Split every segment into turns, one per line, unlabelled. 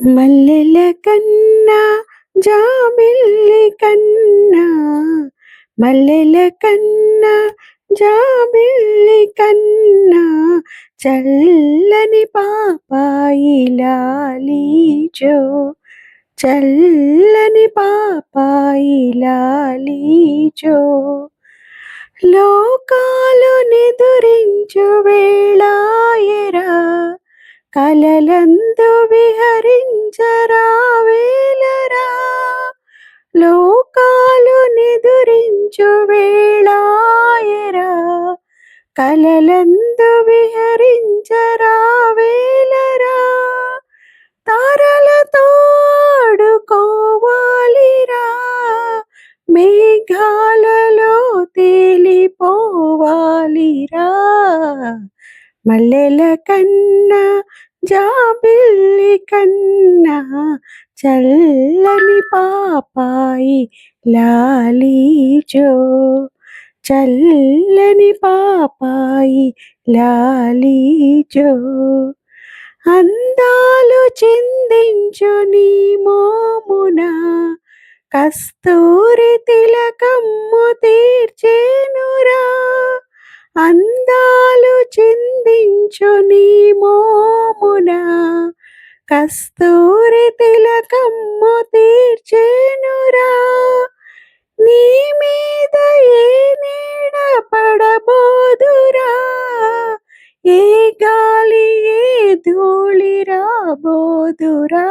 మల్లెల కన్నా జాబిల్లి కన్నా మల్లెల కన్నా జాబిల్లి కన్నా చల్లని పాపాయి లాలి జో చల్లని పాపాయి లాలి జో లోకాలు నిదురించు వేళాయరా కలలందు విహరించరావేలరా లోకాలు నిదురించు వేళాయరా కలలందు విహరించరావేలరా తారలతో ఆడుకోవాలిరా మేఘాలలో తేలిపోవాలిరా మల్లెల కన్నా జాబిల్లి కన్నా చల్లని పాపాయి లాలి జో చల్లని పాపాయి లాలి జో అందాలు చిందించు నీ మోమున కస్తూరి తిలకమ్ము తీర్చేనురా అందాలు చిందించు నీ మోమున కస్తూరి తిలకమ్ము తీర్చేనురా నీ మీద ఏ నీడ పడబోదురా ఏ గాలి ఏ ధూళి రాబోదురా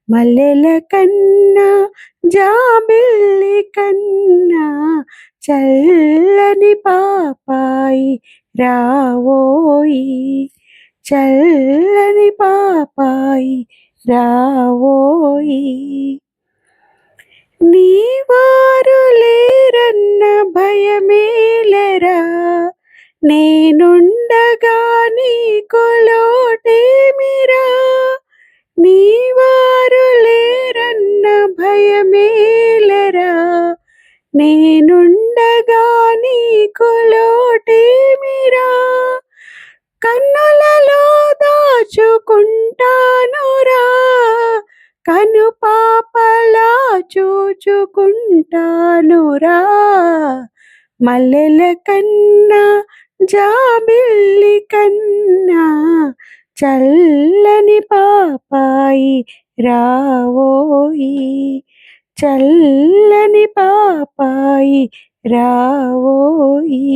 మల్లెల కన్నా జాబిల్లి కన్నా చల్లని పాపాయి రావోయి చల్లని పాపాయి రావోయి నీవారు లేరన్న భయమేలరా నేనుండగా నీకు లోటేమిరా నీవారు లేరన్న భయమేలరా నేనుండగా నీకు లోటేమిరా కన్నులలో దాచుకుంటానురా కను పాపలా చూచుకుంటానురా మల్లెల కన్నా జాబిల్లి కన్నా చల్లని పాపాయి రావోయి చల్లని పాపాయి రావోయి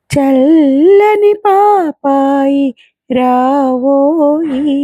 చల్లని పాపాయి రావోయి.